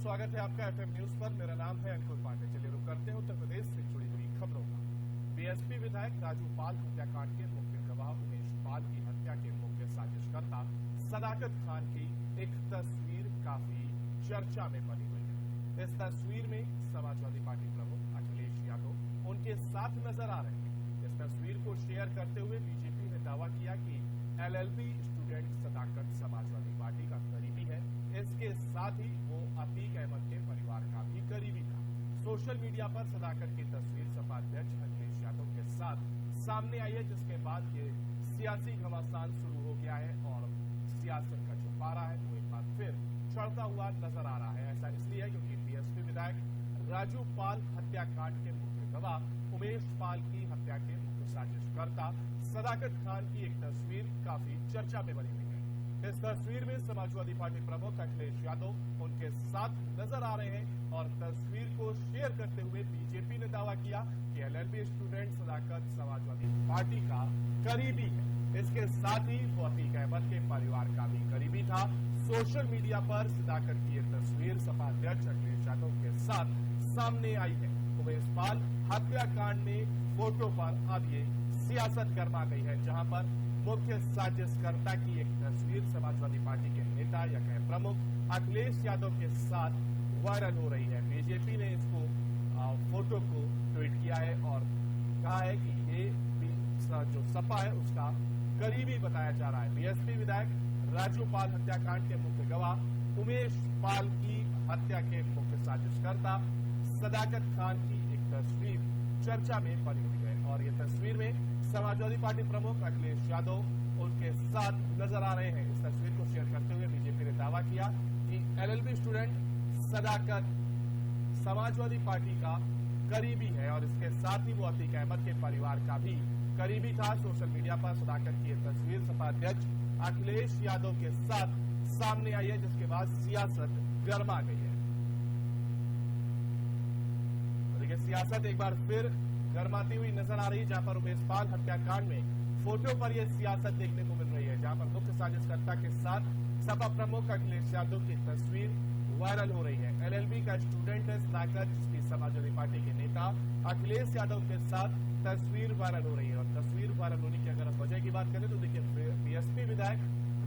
स्वागत है आपका एफएम न्यूज पर। मेरा नाम है अंकुर पांडे। चलिए रुक करते हैं उत्तर प्रदेश से जुड़ी हुई खबरों का। बीएसपी विधायक राजू पाल हत्याकांड के मुख्य गवाह उमेश पाल की हत्या के मुख्य साजिशकर्ता सदाकत खान की एक तस्वीर काफी चर्चा में बनी हुई है। इस तस्वीर में समाजवादी पार्टी प्रमुख अखिलेश यादव उनके साथ नजर आ रहे हैं। इस तस्वीर को शेयर करते हुए बीजेपी ने दावा किया कि एलएलबी स्टूडेंट सदाकत समाजवादी पार्टी का करीबी है। इसके साथ ही वो अतीक अहमद के परिवार का भी करीबी था। सोशल मीडिया पर सदाकत की तस्वीर सपा अध्यक्ष अखिलेश यादव के साथ सामने आई है, जिसके बाद ये सियासी घमासान शुरू हो गया है और सियासत का जो पारा है वो एक बार फिर चढ़ता हुआ नजर आ रहा है। ऐसा इसलिए है क्योंकि बीएसपी विधायक राजू पाल हत्याकांड के मुख्य गवाह उमेश पाल की हत्या के मुख्य साजिशकर्ता सदाकत खान की एक तस्वीर काफी चर्चा में बनी हुई है। इस तस्वीर में समाजवादी पार्टी प्रमुख अखिलेश यादव उनके साथ नजर आ रहे हैं और तस्वीर को शेयर करते हुए बीजेपी ने दावा किया कि एलएलबी स्टूडेंट सदाकत समाजवादी पार्टी का करीबी है। इसके साथ ही वो अतीक अहमद के परिवार का भी करीबी था। सोशल मीडिया पर सदाकत की एक तस्वीर सपा अध्यक्ष अखिलेश यादव के साथ सामने आई है। उमेश पाल हत्याकांड में फोटो पर अब ये सियासत गरमा गई है, जहां पर मुख्य साजिशकर्ता की एक तस्वीर समाजवादी पार्टी के नेता या कहे प्रमुख अखिलेश यादव के साथ वायरल हो रही है। बीजेपी ने इसको फोटो को ट्वीट किया है और कहा है कि ये जो सपा है उसका करीबी बताया जा रहा है। बीएसपी विधायक राजू पाल हत्याकांड के मुख्य गवाह उमेश पाल की हत्या के मुख्य साजिशकर्ता सदाकत खान की एक तस्वीर चर्चा में बनी हुई है और ये तस्वीर में समाजवादी पार्टी प्रमुख अखिलेश यादव उनके साथ नजर आ रहे हैं। इस तस्वीर को शेयर करते हुए बीजेपी ने दावा किया कि एलएलबी स्टूडेंट सदाकत समाजवादी पार्टी का करीबी है और इसके साथ ही वो अतीक अहमद के परिवार का भी करीबी था। सोशल मीडिया पर सदाकत की एक तस्वीर सपा अध्यक्ष अखिलेश यादव के साथ सामने आई है, जिसके बाद सियासत गर्मा गई है। देखिए, सियासत एक बार फिर गर्माती हुई नजर आ रही है, जहां पर उमेश पाल हत्याकांड में फोटो पर यह सियासत देखने को मिल रही है, जहां पर मुख्य साजिशकर्ता के साथ सपा प्रमुख अखिलेश यादव की तस्वीर वायरल हो रही है। एलएलबी का स्टूडेंट है सदाकत, जिसकी समाजवादी पार्टी के नेता अखिलेश यादव के साथ तस्वीर वायरल हो रही है। और तस्वीर वायरल होने की अगर वजह की बात करें तो देखिए, बीएसपी विधायक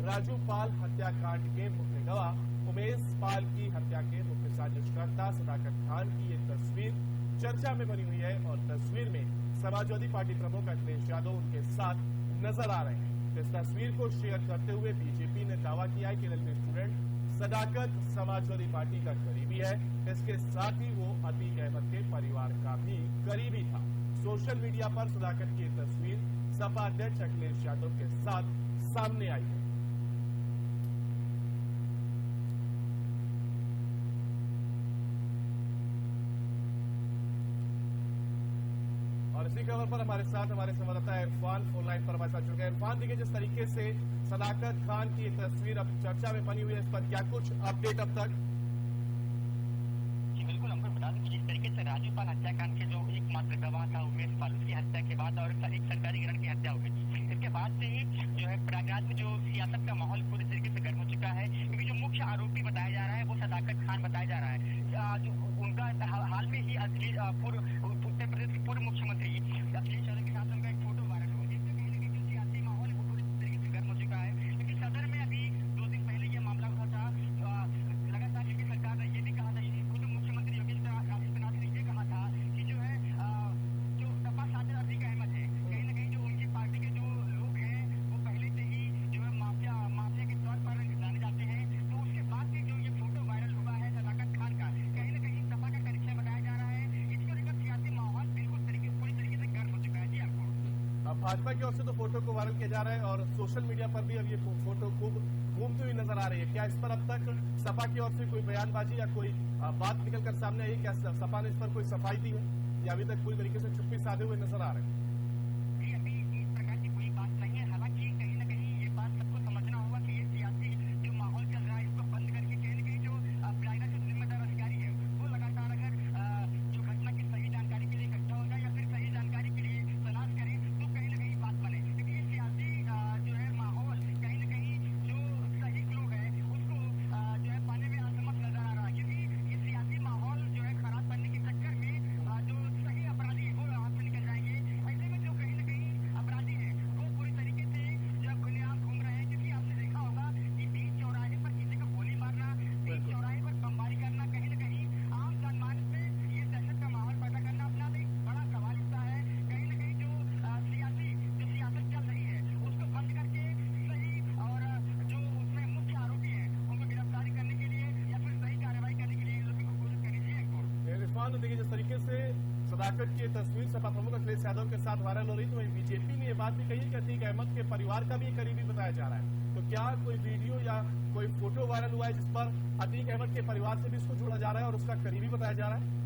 राजू पाल हत्याकांड के मुख्य गवाह उमेश पाल की हत्या के मुख्य साजिशकर्ता सदाकत खान की एक तस्वीर चर्चा में बनी हुई है और तस्वीर में समाजवादी पार्टी प्रमुख अखिलेश यादव उनके साथ नजर आ रहे हैं। इस तस्वीर को शेयर करते हुए बीजेपी ने दावा किया है कि एलएलबी स्टूडेंट सदाकत समाजवादी पार्टी का करीबी है। इसके साथ ही वो अतीक अहमद के परिवार का भी करीबी था। सोशल मीडिया पर सदाकत की तस्वीर सपा अध्यक्ष अखिलेश यादव के साथ सामने आई है। और इसी खबर पर हमारे साथ हमारे संवाददाता इरफान फोन लाइन पर हमारे साथ जुड़ गए। इरफान, देखिए, जिस तरीके से सदाकत खान की तस्वीर अब चर्चा में बनी हुई है, इस पर क्या कुछ अपडेट अब तक? जी बिल्कुल, हमको बता दें कि जिस तरीके से राजू पाल हत्याकांड के जो एकमात्र गवाह था उमेश पाल, उसकी हत्या के बाद और एक सरकारी ग्रहण की हत्या हो गई, इसके बाद से ही जो है प्रयागराज में जो सियासत का माहौल पूरी तरीके से गर्म हो चुका है, क्योंकि जो मुख्य आरोपी बताया जा रहा है वो सदाकत खान बताया जा रहा है। जो उनका हाल में ही उत्तर प्रदेश के पूर्व मुख्यमंत्री अखिलेश यादव के साथ उनका एक फोटो वायरल हुआ, जिससे कहीं ना कहीं जो सियासी माहौल है वो पूरी तरीके से गर्म हो चुका है। क्योंकि सदर में अभी 2 दिन पहले ये मामला उठा था। लगातार योगी सरकार ने ये भी कहा था, खुद मुख्यमंत्री योगी आदित्यनाथ ने ये कहा था कि जो है जो सपा सांसद अतीक अहमद है, कहीं ना कहीं जो उनकी पार्टी के जो लोग हैं वो पहले से ही जो है माफिया के तौर पर जाने जाते हैं। तो उसके बाद से जो ये फोटो वायरल हुआ है सदाकत खान का, कहीं ना कहीं सपा का कनेक्शन बताया जा रहा है। इसको लेकर सियासी माहौल बिल्कुल पूरी तरीके से गर्म हो चुका है। जी आपको भाजपा की ओर से तो फोटो को वायरल किया जा रहा है और सोशल मीडिया पर भी अब ये फोटो खूब घूमती हुई नजर आ रही है। क्या इस पर अब तक सपा की ओर से कोई बयानबाजी या कोई बात निकलकर सामने आई? क्या सपा ने इस पर कोई सफाई दी है या अभी तक पूरी तरीके से चुप्पी साधे हुए नजर आ रहे हैं? अभी इस प्रकार की कोई बात नहीं है। हालांकि कहीं ना कहीं ये बात सबको समझना होगा कि ये सियासी जो माहौल चल रहा है इसको बंद करके कहीं ना कहीं जो प्रयागराज के जिम्मेदार अधिकारी है वो लगातार अगर जो घटना की सही जानकारी के लिए इकट्ठा हो जाए या फिर सही जानकारी के लिए तलाश करें तो कहीं ना कहीं बात बने। क्योंकि ये सियासी जो है माहौल कहीं ना कहीं जो सही लोग है उसको जो है पाने में असमर्थ नजर आ रहा है। क्योंकि ये रेस्टोरेंट की ये तस्वीर सपा प्रमुख अखिलेश यादव के साथ वायरल हो रही तो वहीं बीजेपी ने ये बात भी कही कि अतीक अहमद के परिवार का भी करीबी बताया जा रहा है। तो क्या कोई वीडियो या कोई फोटो वायरल हुआ है जिस पर अतीक अहमद के परिवार से भी इसको जोड़ा जा रहा है और उसका करीबी बताया जा रहा है?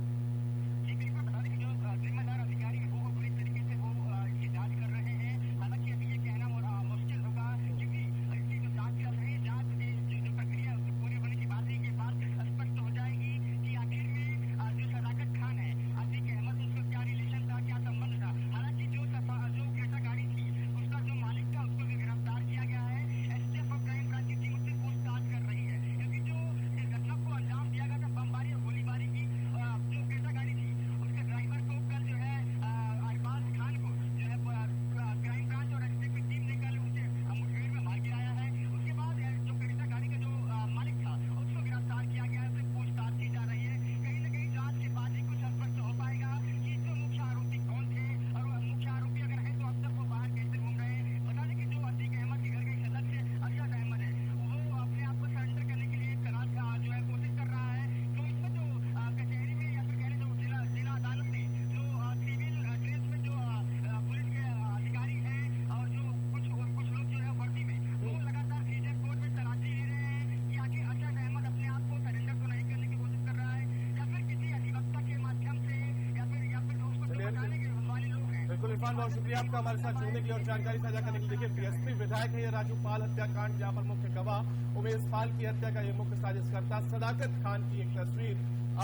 इरफान, बहुत शुक्रिया आपका हमारे साथ जुड़ने के लिए और जानकारी साझा करने के लिए। देखिए, बीएसपी विधायक है ये राजू पाल हत्याकांड, जहां पर मुख्य गवाह उमेश पाल की हत्या का ये मुख्य साजिशकर्ता सदाकत खान की एक तस्वीर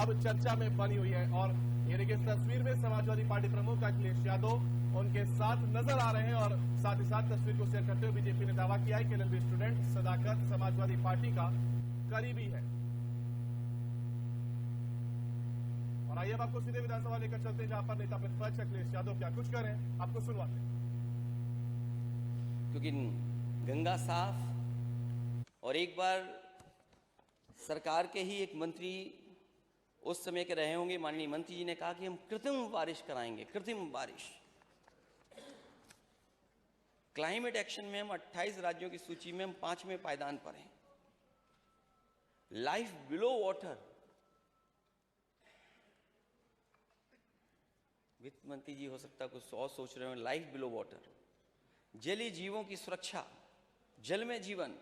अब चर्चा में बनी हुई है। और ये देखिए, इस तस्वीर में समाजवादी पार्टी प्रमुख अखिलेश यादव उनके साथ नजर आ रहे हैं और साथ ही साथ तस्वीर को शेयर करते हुए बीजेपी ने दावा किया है कि एलएलबी स्टूडेंट सदाकत समाजवादी पार्टी का करीबी है। और आइए अब आपको सीधे विधानसभा लेकर चलते हैं, जहां पर नेता प्रतिपक्ष अखिलेश यादव क्या कुछ करें आपको सुनवाते हैं। क्योंकि गंगा साफ और एक बार सरकार के ही एक मंत्री उस समय के रहे होंगे, माननीय मंत्री जी ने कहा कि हम कृत्रिम बारिश कराएंगे, कृत्रिम बारिश। क्लाइमेट एक्शन में हम 28 राज्यों की सूची में हम 5वें पायदान पर हैं। लाइफ बिलो वाटर, वित्त मंत्री जी हो सकता है कुछ और सोच रहे हो। लाइफ बिलो वाटर, जलीय जीवों की सुरक्षा, जल में जीवन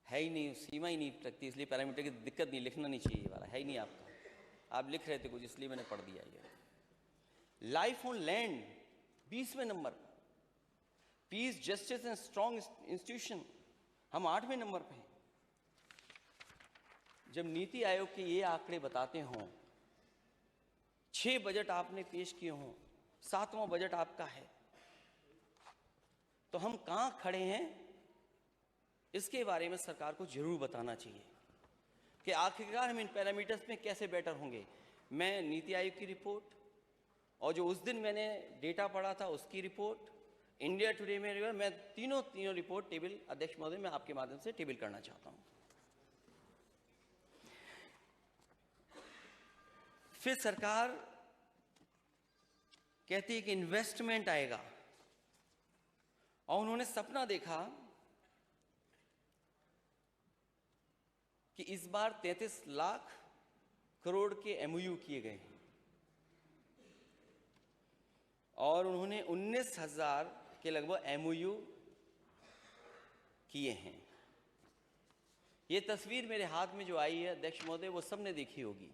है ही नहीं, सीमा ही नहीं रखती, इसलिए पैरामीटर की दिक्कत नहीं, लिखना नहीं चाहिए वाला है ही नहीं आपका, आप लिख रहे थे कुछ इसलिए मैंने पढ़ दिया ये। लाइफ ऑन लैंड 20वें number, peace justice and strong institution हम 8वें नंबर पे हैं। जब नीति आयोग के ये आंकड़े बताते हों, 6 बजट आपने पेश किए हों, 7वां बजट आपका है, तो हम कहां खड़े हैं इसके बारे में सरकार को जरूर बताना चाहिए कि आखिरकार हम इन पैरामीटर्स में कैसे बेटर होंगे। मैं नीति आयोग की रिपोर्ट और जो उस दिन मैंने डेटा पढ़ा था उसकी रिपोर्ट, इंडिया टुडे में मैं तीनों रिपोर्ट टेबल, अध्यक्ष महोदय मैं आपके माध्यम से टेबल करना चाहता हूं। फिर सरकार कहती है कि इन्वेस्टमेंट आएगा और उन्होंने सपना देखा कि इस बार 33 लाख करोड़ के एमओयू किए गए हैं और उन्होंने 19,000 के लगभग एमओयू किए हैं। ये तस्वीर मेरे हाथ में जो आई है अध्यक्ष महोदय, वो सबने देखी होगी।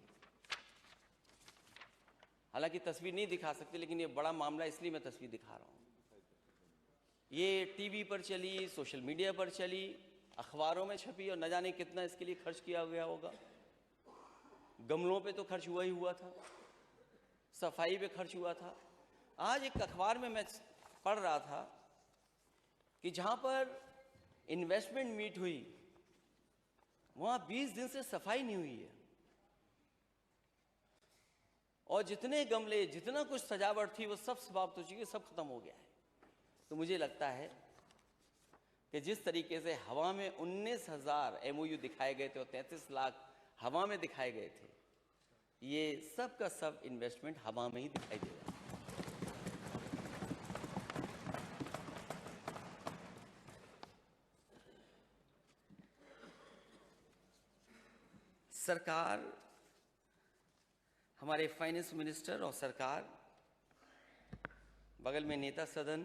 हालांकि तस्वीर नहीं दिखा सकते, लेकिन ये बड़ा मामला इसलिए मैं तस्वीर दिखा रहा हूं। ये टीवी पर चली, सोशल मीडिया पर चली, अखबारों में छपी और न जाने कितना इसके लिए खर्च किया गया होगा। गमलों पे तो खर्च हुआ ही हुआ था, सफाई पे खर्च हुआ था। आज एक अखबार में मैं पढ़ रहा था कि जहां पर इन्वेस्टमेंट मीट हुई वहां 20 दिन से सफाई नहीं हुई है और जितने गमले, जितना कुछ सजावट थी वो सब समाप्त हो चुकी है, सब खत्म हो गया है। तो मुझे लगता है कि जिस तरीके से हवा में 19,000 एमओयू दिखाए गए थे और 33 लाख हवा में दिखाए गए थे, ये सब का सब इन्वेस्टमेंट हवा में ही दिखाई दे रहा है। सरकार हमारे फाइनेंस मिनिस्टर और सरकार, बगल में नेता सदन,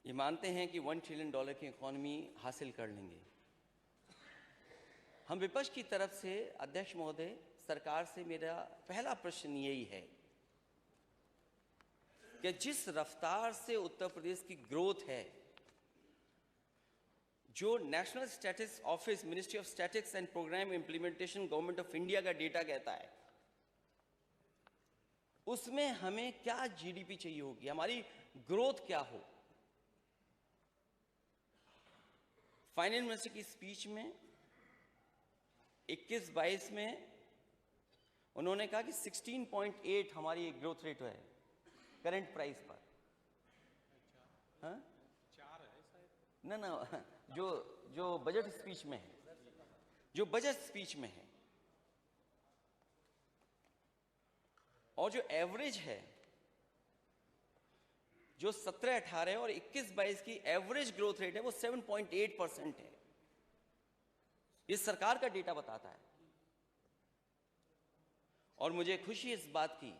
ये मानते हैं कि $1 ट्रिलियन की इकॉनमी हासिल कर लेंगे। हम विपक्ष की तरफ से अध्यक्ष महोदय, सरकार से मेरा पहला प्रश्न यही है कि जिस रफ्तार से उत्तर प्रदेश की ग्रोथ है, जो national statistics office, ministry of statistics and programme implementation, government of India का डेटा कहता है, उसमें हमें क्या जीडीपी चाहिए होगी, हमारी ग्रोथ क्या हो। फाइनेंस मिनिस्टर की स्पीच में 21-22 में उन्होंने कहा कि 16.8 हमारी ग्रोथ रेट है करंट प्राइस पर। हाँ? 4 है शायद। ना जो बजट स्पीच में है, जो बजट स्पीच में है, और जो एवरेज है, जो 17-18 और 21-22 की एवरेज ग्रोथ रेट है वो 7.8% है। ये सरकार का डेटा बताता है। और मुझे खुशी इस बात की,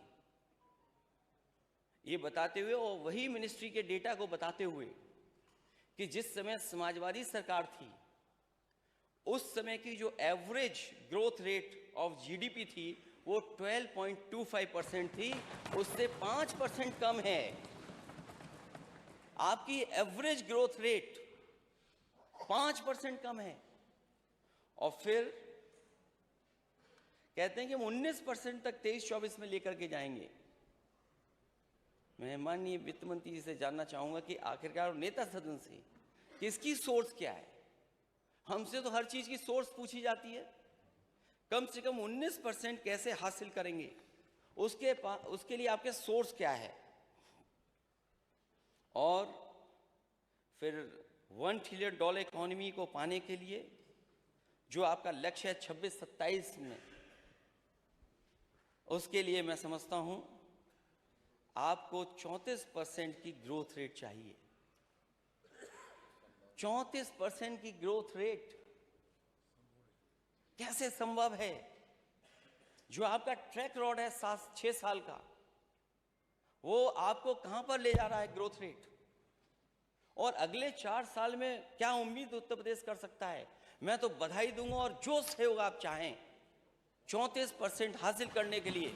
ये बताते हुए और वही मिनिस्ट्री के डेटा को बताते हुए कि जिस समय समाजवादी सरकार थी, उस समय की जो average growth rate of GDP थी वो 12.25% थी, उससे 5% कम है। आपकी एवरेज ग्रोथ रेट 5% कम है। और फिर कहते हैं कि हम 19% तक 23-24 में लेकर के जाएंगे। मैं माननीय वित्त मंत्री जी से जानना चाहूंगा कि आखिरकार नेता सदन से कि इसकी सोर्स क्या है। हमसे तो हर चीज की सोर्स पूछी जाती है, कम से कम 19% कैसे हासिल करेंगे, उसके लिए आपके सोर्स क्या है। और फिर $1 ट्रिलियन इकोनॉमी को पाने के लिए जो आपका लक्ष्य है 26-27 में, उसके लिए मैं समझता हूं आपको 34% की ग्रोथ रेट चाहिए। 34% की ग्रोथ रेट कैसे संभव है? जो आपका ट्रैक रिकॉर्ड है 6 साल का, वो आपको कहां पर ले जा रहा है ग्रोथ रेट? और अगले 4 साल में क्या उम्मीद उत्तर प्रदेश कर सकता है? मैं तो बधाई दूंगा और जो सहयोग आप चाहें 34% हासिल करने के लिए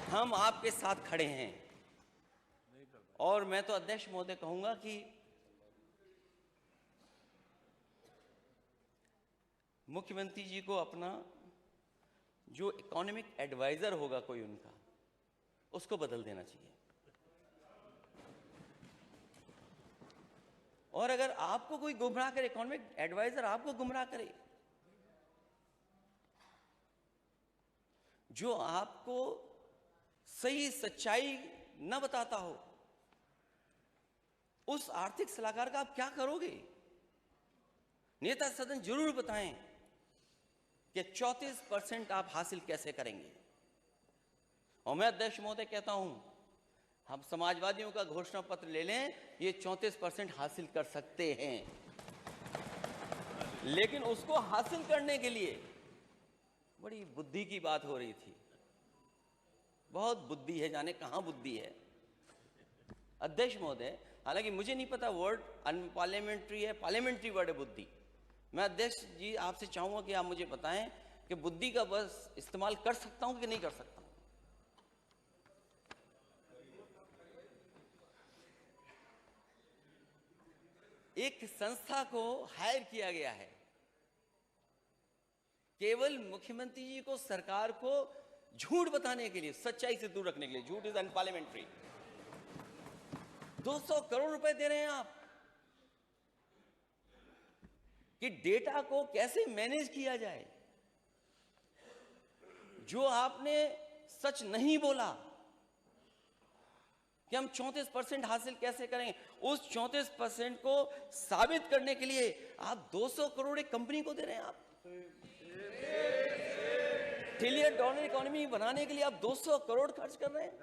हम आपके साथ खड़े हैं। और मैं तो अध्यक्ष महोदय कहूंगा कि मुख्यमंत्री जी को अपना जो इकोनॉमिक एडवाइजर होगा कोई उनका, उसको बदल देना चाहिए। और अगर आपको कोई गुमराह करे, इकोनॉमिक एडवाइजर आपको गुमराह करे, जो आपको सही सच्चाई न बताता हो, उस आर्थिक सलाहकार का आप क्या करोगे? नेता सदन जरूर बताएं कि 34% आप हासिल कैसे करेंगे। और मैं अध्यक्ष महोदय कहता हूं, हम समाजवादियों का घोषणा पत्र ले लें, ये 34% हासिल कर सकते हैं। लेकिन उसको हासिल करने के लिए बड़ी बुद्धि की बात हो रही थी। बहुत बुद्धि है, जाने कहां बुद्धि है। अध्यक्ष महोदय, हालांकि मुझे नहीं पता वर्ड अनपार्लियामेंट्री है, पार्लियामेंट्री वर्ड है बुद्धि। मैं अध्यक्ष जी आपसे चाहूंगा कि आप मुझे बताएं कि बुद्धि का बस इस्तेमाल कर सकता हूं कि नहीं कर सकता हूं। एक संस्था को हायर किया गया है केवल मुख्यमंत्री जी को, सरकार को झूठ बताने के लिए, सच्चाई से दूर रखने के लिए। झूठ इज अनपार्लियामेंट्री। 200 करोड़ रुपए दे रहे हैं आप कि डेटा को कैसे मैनेज किया जाए। जो आपने सच नहीं बोला कि हम 34% हासिल कैसे करेंगे, उस 34% को साबित करने के लिए आप 200 करोड़ एक कंपनी को दे रहे हैं। आप $1 ट्रिलियन इकोनॉमी बनाने के लिए आप 200 करोड़ खर्च कर रहे हैं।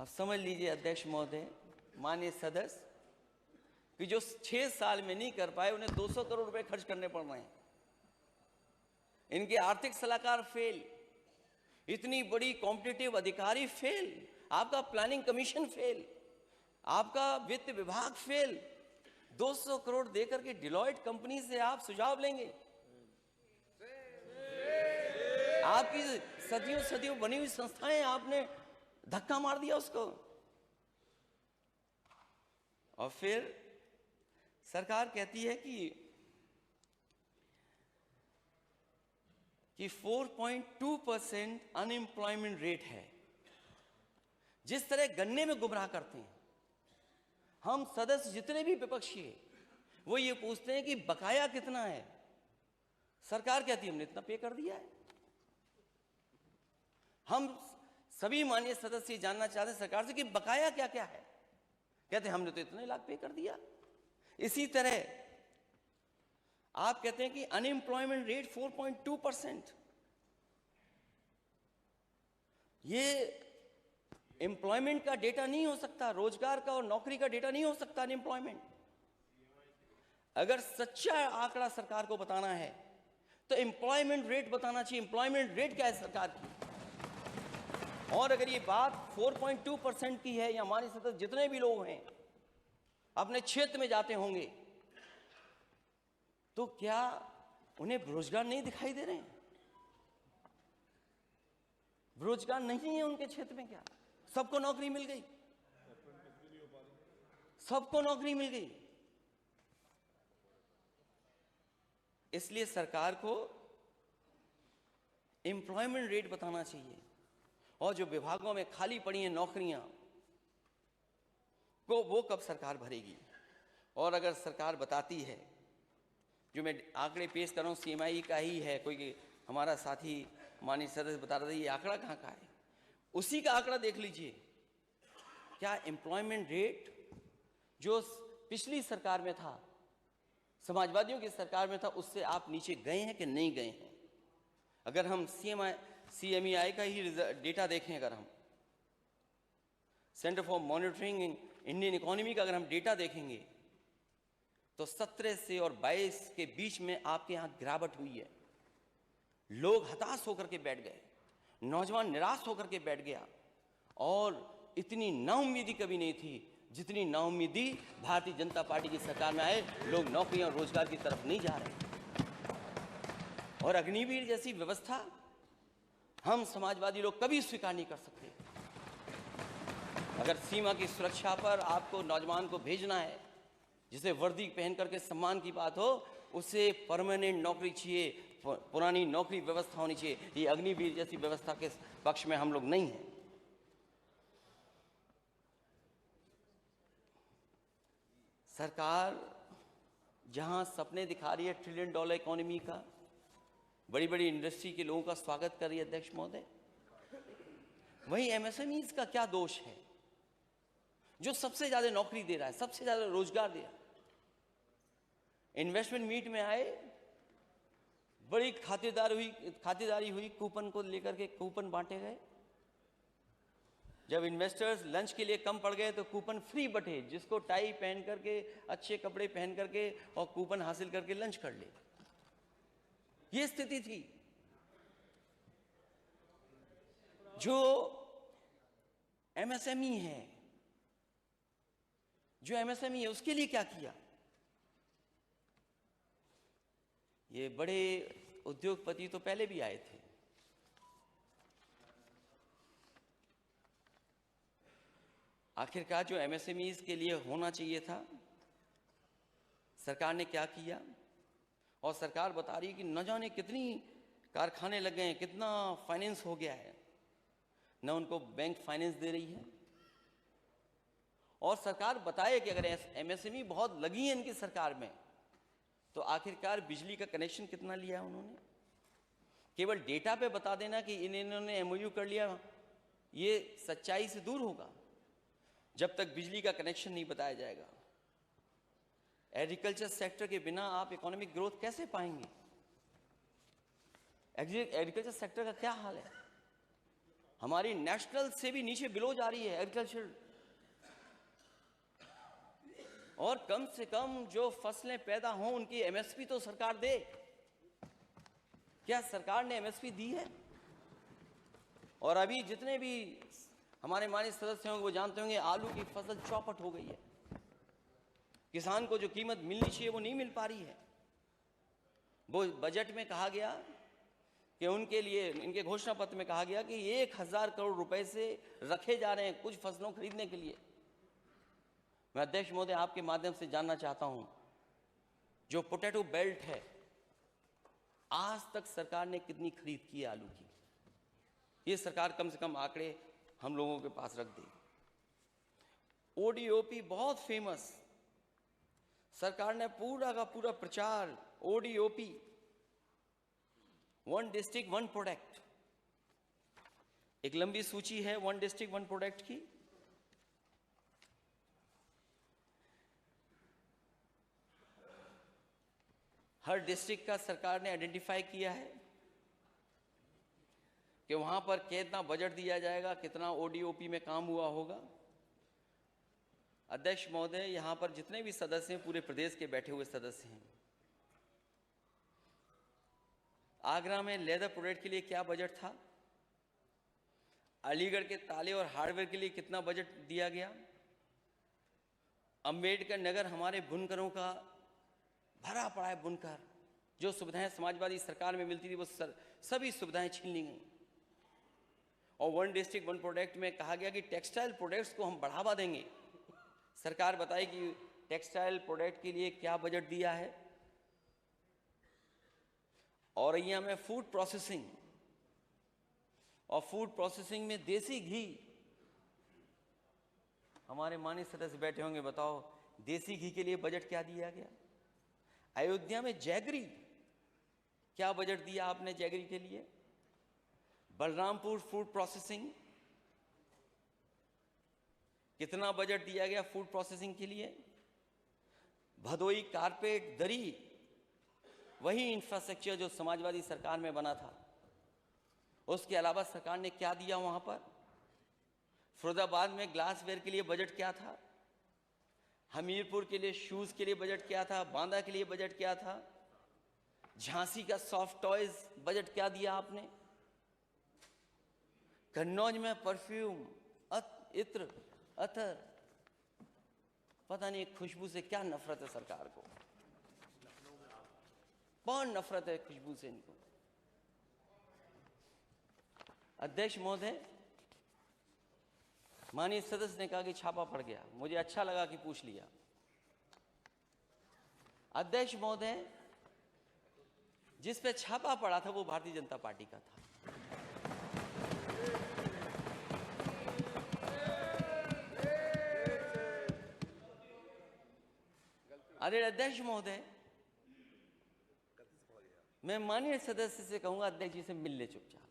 अब समझ लीजिए अध्यक्ष महोदय, माननीय सदस्य, कि जो 6 साल में नहीं कर पाए उन्हें 200 करोड़ रुपए खर्च करने पड़ रहे हैं। इनके आर्थिक सलाहकार फेल, इतनी बड़ी कॉम्पिटिटिव अधिकारी फेल, आपका प्लानिंग कमीशन फेल, आपका वित्त विभाग फेल। 200 करोड़ देकर के डिलॉयट कंपनी से आप सुझाव लेंगे? आपकी सदियों सदियों बनी हुई संस्थाएं आपने धक्का मार दिया उसको। और फिर सरकार कहती है कि 4.2% अनएम्प्लॉयमेंट रेट है। जिस तरह गन्ने में गुमराह करते हैं, हम सदस्य जितने भी विपक्षी हैं वो ये पूछते हैं कि बकाया कितना है। सरकार कहती है हमने इतना पे कर दिया है। हम सभी माननीय सदस्य जानना चाहते हैं सरकार से कि बकाया क्या क्या है। कहते हैं हमने तो इतने लाख पे कर दिया। इसी तरह आप कहते हैं कि अनएम्प्लॉयमेंट रेट 4.2%। ये एम्प्लॉयमेंट का डेटा नहीं हो सकता, रोजगार का और नौकरी का डेटा नहीं हो सकता अनएम्प्लॉयमेंट। अगर सच्चा आंकड़ा सरकार को बताना है तो एम्प्लॉयमेंट रेट बताना चाहिए। एम्प्लॉयमेंट रेट क्या है सरकार की? और अगर ये बात 4.2% की है, या हमारे सदस्य जितने भी लोग हैं अपने क्षेत्र में जाते होंगे, तो क्या उन्हें रोजगार नहीं दिखाई दे रहे हैं? रोजगार नहीं है उनके क्षेत्र में? क्या सबको नौकरी मिल गई? सबको नौकरी मिल गई। इसलिए सरकार को एम्प्लॉयमेंट रेट बताना चाहिए। और जो विभागों में खाली पड़ी हैं नौकरियां को वो कब सरकार भरेगी? और अगर सरकार बताती है, जो मैं आंकड़े पेश कर रहा हूं CMI का ही है, कोई हमारा साथी माननीय सदस्य बता रहा था ये आंकड़ा कहाँ का है, उसी का आंकड़ा देख लीजिए। क्या एम्प्लॉयमेंट रेट जो पिछली सरकार में था, समाजवादियों की सरकार में था, उससे आप नीचे गए हैं कि नहीं गए हैं? अगर हम CMI का ही डेटा देखें, अगर हम centre for monitoring Indian economy का अगर हम डेटा देखेंगे तो 17 से और 22 के बीच में आपके यहां गिरावट हुई है। लोग हताश होकर के बैठ गए, नौजवान निराश होकर के बैठ गया। और इतनी नाउम्मीदी कभी नहीं थी जितनी नाउम्मीदी भारतीय जनता पार्टी की सरकार में आए। लोग नौकरियां और रोजगार की तरफ नहीं जा रहे। और अग्निवीर जैसी व्यवस्था हम समाजवादी लोग कभी स्वीकार नहीं कर सकते। अगर सीमा की सुरक्षा पर आपको नौजवान को भेजना है, जिसे वर्दी पहन करके सम्मान की बात हो, उसे परमानेंट नौकरी चाहिए, पुरानी नौकरी व्यवस्था होनी चाहिए। ये अग्निवीर जैसी व्यवस्था के पक्ष में हम लोग नहीं हैं। सरकार जहां सपने दिखा रही है $1 ट्रिलियन इकोनॉमी का, बड़ी बड़ी इंडस्ट्री के लोगों का स्वागत कर रही है अध्यक्ष महोदय, वहीं MSMEs का क्या दोष है जो सबसे ज्यादा नौकरी दे रहा है, सबसे ज्यादा रोजगार दे रहा है? इन्वेस्टमेंट मीट में आए, बड़ी खातिरदारी हुई, कूपन को लेकर के कूपन बांटे गए। जब इन्वेस्टर्स लंच के लिए कम पड़ गए तो कूपन फ्री बंटे, जिसको टाई पहन करके, अच्छे कपड़े पहन करके और कूपन हासिल करके लंच कर ले। ये स्थिति थी। जो MSME है, उसके लिए क्या किया? ये बड़े उद्योगपति तो पहले भी आए थे, आखिरकार जो MSMEs के लिए होना चाहिए था, सरकार ने क्या किया? और सरकार बता रही है कि न जाने कितनी कारखाने लग गए हैं, कितना फाइनेंस हो गया है, न उनको बैंक फाइनेंस दे रही है। और सरकार बताए कि अगर MSME बहुत लगी है इनकी सरकार में, तो आखिरकार बिजली का कनेक्शन कितना लिया उन्होंने? केवल डेटा पे बता देना कि इन्होंने MOU कर लिया, ये सच्चाई से दूर होगा जब तक बिजली का कनेक्शन नहीं बताया जाएगा। एग्रीकल्चर सेक्टर के बिना आप इकोनॉमिक ग्रोथ कैसे पाएंगे? एग्रीकल्चर सेक्टर का क्या हाल है? हमारी नेशनल से भी नीचे बिलो जा रही है एग्रीकल्चर। और कम से कम जो फसलें पैदा हों उनकी एमएसपी तो सरकार दे। क्या सरकार ने एमएसपी दी है? और अभी जितने भी हमारे माननीय सदस्य होंगे वो जानते होंगे आलू की फसल चौपट हो गई है। किसान को जो कीमत मिलनी चाहिए वो नहीं मिल पा रही है। वो बजट में कहा गया कि उनके लिए, इनके घोषणा पत्र में कहा गया कि 1000 करोड़ रुपए से रखे जा रहे हैं कुछ फसलों खरीदने के लिए। मैं अध्यक्ष महोदय आपके माध्यम से जानना चाहता हूं, जो पोटैटो बेल्ट है, आज तक सरकार ने कितनी खरीद की है आलू की? ये सरकार कम से कम आंकड़े हम लोगों के पास रख दे। ओडीओपी बहुत फेमस, सरकार ने पूरा का पूरा प्रचार ODOP, one district one product, एक लंबी सूची है वन डिस्ट्रिक्ट वन प्रोडक्ट की। हर डिस्ट्रिक्ट का सरकार ने आइडेंटिफाई किया है कि वहां पर कितना बजट दिया जाएगा, कितना ओडीओपी में काम हुआ होगा। अध्यक्ष महोदय, यहां पर जितने भी सदस्य हैं, पूरे प्रदेश के बैठे हुए सदस्य हैं, आगरा में लेदर प्रोडक्ट के लिए क्या बजट था? अलीगढ़ के ताले और हार्डवेयर के लिए कितना बजट दिया गया? अंबेडकर नगर हमारे बुनकरों का भरा पड़ा है। बुनकर जो सुविधाएं समाजवादी सरकार में मिलती थी वो सभी सुविधाएं छीन ली गई। और वन डिस्ट्रिक्ट वन प्रोडक्ट में कहा गया कि टेक्सटाइल प्रोडक्ट्स को हम बढ़ावा देंगे। सरकार बताए कि टेक्सटाइल प्रोडक्ट के लिए क्या बजट दिया है। औरैया में फूड प्रोसेसिंग, और फूड प्रोसेसिंग में देसी घी, हमारे माननीय सदस्य बैठे होंगे, बताओ देसी घी के लिए बजट क्या दिया गया? अयोध्या में जैगरी, क्या बजट दिया आपने जैगरी के लिए? बलरामपुर फूड प्रोसेसिंग, कितना बजट दिया गया फूड प्रोसेसिंग के लिए? भदोई कारपेट दरी, वही इंफ्रास्ट्रक्चर जो समाजवादी सरकार में बना था, उसके अलावा सरकार ने क्या दिया वहां पर? फिरोजाबाद में ग्लासवेयर के लिए बजट क्या था? हमीरपुर के लिए शूज के लिए बजट क्या था? बांदा के लिए बजट क्या था? झांसी का सॉफ्ट टॉयज बजट क्या दिया आपने? कन्नौज में परफ्यूम, इत्र, अतर, पता नहीं खुशबू से क्या नफरत है सरकार को, बहुत नफरत है खुशबू से इनको। अध्यक्ष महोदय, माननीय सदस्य ने कहा कि छापा पड़ गया, मुझे अच्छा लगा कि पूछ लिया। अध्यक्ष महोदय, जिस पे छापा पड़ा था वो भारतीय जनता पार्टी का था। अरे अध्यक्ष महोदय, मैं माननीय सदस्य से कहूंगा अध्यक्ष जी से मिल ले चुपचाप,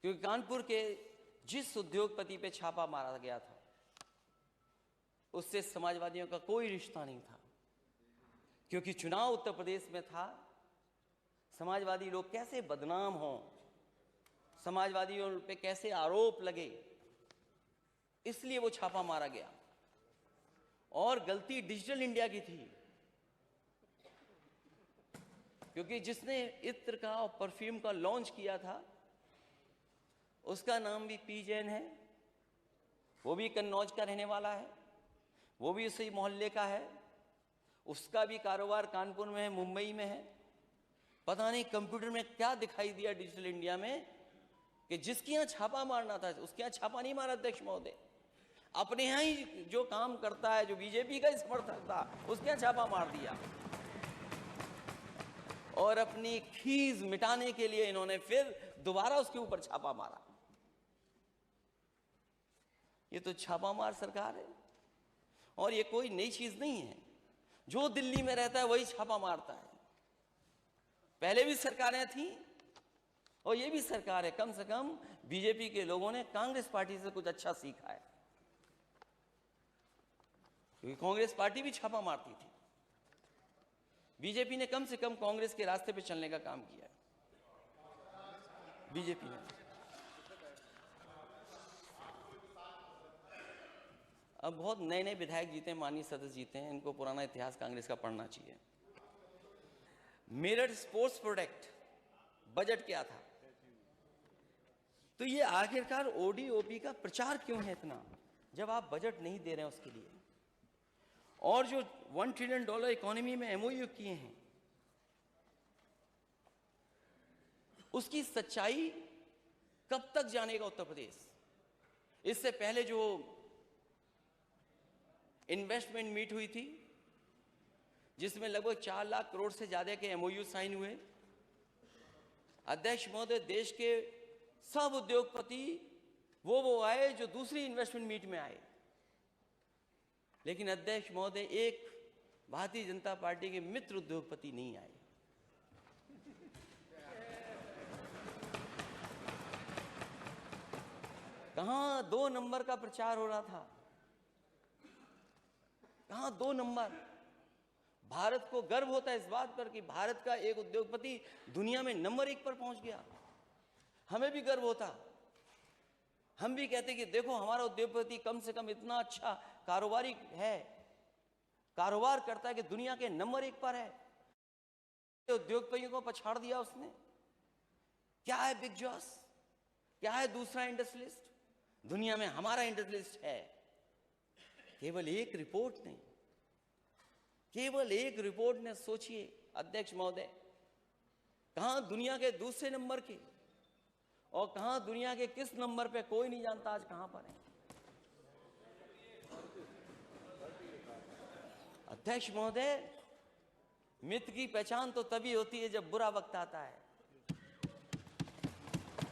क्योंकि कानपुर के जिस उद्योगपति पे छापा मारा गया था उससे समाजवादियों का कोई रिश्ता नहीं था। क्योंकि चुनाव उत्तर प्रदेश में था, समाजवादी लोग कैसे बदनाम हों, समाजवादियों पे कैसे आरोप लगे, इसलिए वो छापा मारा गया। और गलती डिजिटल इंडिया की थी, क्योंकि जिसने इत्र का और परफ्यूम का लॉन्च किया था उसका नाम भी पी जैन है, वो भी कन्नौज का रहने वाला है, वो भी उसी मोहल्ले का है, उसका भी कारोबार कानपुर में है, मुंबई में है। पता नहीं कंप्यूटर में क्या दिखाई दिया डिजिटल इंडिया में कि जिसके यहाँ छापा मारना था उसके यहाँ छापा नहीं मारा अध्यक्ष महोदय, अपने यहाँ ही जो काम करता है, जो बीजेपी का ही समर्थक था, उसके यहाँ छापा मार दिया। और अपनी खीज मिटाने के लिए इन्होंने फिर दोबारा उसके ऊपर छापा मारा। ये तो छापामार सरकार है, और ये कोई नई चीज नहीं है। जो दिल्ली में रहता है वही छापा मारता है। पहले भी सरकारें थी और ये भी सरकार है। कम से कम बीजेपी के लोगों ने कांग्रेस पार्टी से कुछ अच्छा सीखा है, क्योंकि कांग्रेस पार्टी भी छापा मारती थी। बीजेपी ने कम से कम कांग्रेस के रास्ते पे चलने का काम किया है। बीजेपी ने। अब बहुत नए नए विधायक जीते हैं, माननीय सदस्य जीते हैं, इनको पुराना इतिहास कांग्रेस का पढ़ना चाहिए। मेरठ स्पोर्ट्स प्रोडक्ट बजट क्या था? तो ये आखिरकार ओडीओपी का प्रचार क्यों है इतना, जब आप बजट नहीं दे रहे हैं उसके लिए? और जो $1 ट्रिलियन इकोनॉमी में एमओयू किए हैं, उसकी सच्चाई कब तक जानेगा उत्तर प्रदेश? इससे पहले जो इन्वेस्टमेंट मीट हुई थी, जिसमें लगभग 4 लाख करोड़ से ज्यादा के एमओयू साइन हुए, अध्यक्ष महोदय, देश के सब उद्योगपति वो आए जो दूसरी इन्वेस्टमेंट मीट में आए, लेकिन अध्यक्ष महोदय एक भारतीय जनता पार्टी के मित्र उद्योगपति नहीं आए। कहां 2 नंबर का प्रचार हो रहा था, कहां 2 नंबर? भारत को गर्व होता है इस बात पर कि भारत का एक उद्योगपति दुनिया में नंबर 1 पर पहुंच गया। हमें भी गर्व होता, हम भी कहते कि देखो हमारा उद्योगपति कम से कम इतना अच्छा कारोबारी है, कारोबार करता है कि दुनिया के नंबर 1 पर है। उद्योगपतियों को पछाड़ दिया उसने। क्या है बिग जॉस, क्या है दूसरा इंडस्ट्रियलिस्ट? दुनिया में हमारा इंडस्ट्रियलिस्ट है। केवल एक रिपोर्ट ने, केवल एक रिपोर्ट ने, सोचिए अध्यक्ष महोदय, कहां दुनिया के दूसरे नंबर के और कहां दुनिया के किस नंबर पे कोई नहीं जानता आज कहां पर है। अध्यक्ष महोदय, मित्र की पहचान तो तभी होती है जब बुरा वक्त आता है।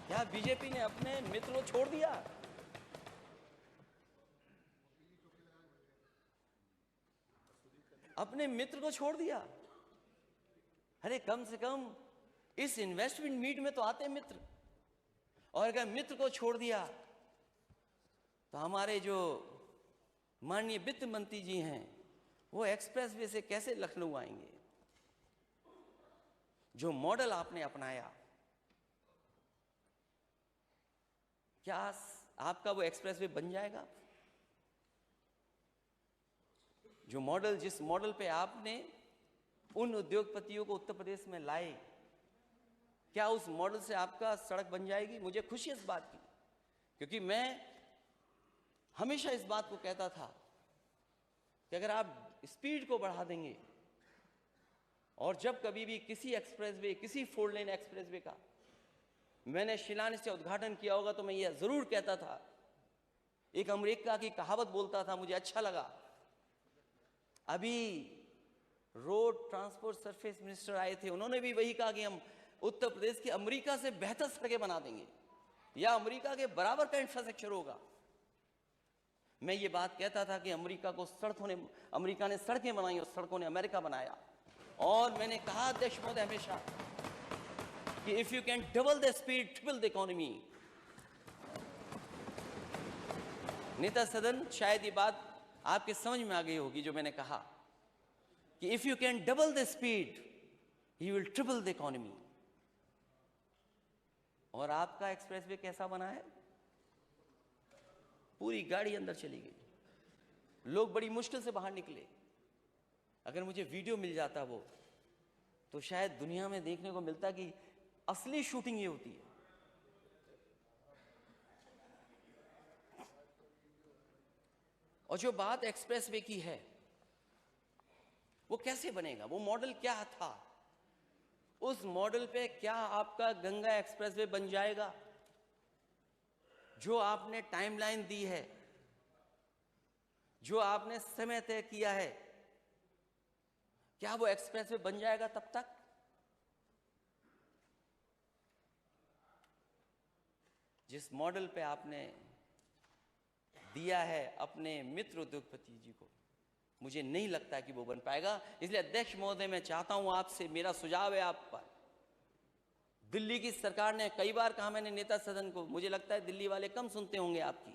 क्या बीजेपी ने अपने मित्र को छोड़ दिया? अपने मित्र को छोड़ दिया? अरे कम से कम इस इन्वेस्टमेंट मीट में तो आते मित्र। और अगर मित्र को छोड़ दिया तो हमारे जो माननीय वित्त मंत्री जी हैं, वो एक्सप्रेसवे से कैसे लखनऊ आएंगे? जो मॉडल आपने अपनाया, क्या आपका वो एक्सप्रेसवे बन जाएगा? जो मॉडल, जिस मॉडल पे आपने उन उद्योगपतियों को उत्तर प्रदेश में लाए, क्या उस मॉडल से आपका सड़क बन जाएगी? मुझे खुशी है इस बात की, क्योंकि मैं हमेशा इस बात को कहता था कि अगर आप स्पीड को बढ़ा देंगे, और जब कभी भी किसी एक्सप्रेसवे, किसी 4 लेन एक्सप्रेसवे का मैंने शिलान्यास से उद्घाटन किया होगा, तो मैं यह जरूर कहता था, एक अमेरिका की कहावत बोलता था, मुझे अच्छा लगा। अभी रोड ट्रांसपोर्ट सरफेस मिनिस्टर आए थे, उन्होंने भी वही कहा कि हम उत्तर प्रदेश की अमेरिका से बेहतर सड़कें बना देंगे, या अमेरिका के बराबर का इंफ्रास्ट्रक्चर होगा। मैं ये बात कहता था कि अमेरिका ने सड़कें बनाई और सड़कों ने अमेरिका बनाया। और मैंने कहा अध्यक्ष महोदय हमेशा कि if you can double the speed, triple the economy. नेता सदन, शायद ये बात आपके समझ में आ गई होगी जो मैंने कहा कि if you can double the speed, you will triple the economy. और आपका एक्सप्रेसवे कैसा बना है? पूरी गाड़ी अंदर चली गई, लोग बड़ी मुश्किल से बाहर निकले। अगर मुझे वीडियो मिल जाता वो, तो शायद दुनिया में देखने को मिलता कि असली शूटिंग ये होती है। और जो बात एक्सप्रेसवे की है, वो कैसे बनेगा? वो मॉडल क्या था? उस मॉडल पे क्या आपका गंगा एक्सप्रेसवे बन जाएगा? जो आपने टाइमलाइन दी है, जो आपने समय तय किया है, क्या वो एक्सप्रेसवे बन जाएगा तब तक? जिस मॉडल पे आपने दिया है अपने मित्र उद्योगपति जी को, मुझे नहीं लगता कि वो बन पाएगा। इसलिए अध्यक्ष महोदय, मैं चाहता हूं आपसे, मेरा सुझाव है आप पर, दिल्ली की सरकार ने कई बार कहा, मैंने नेता सदन को, मुझे लगता है दिल्ली वाले कम सुनते होंगे आपकी,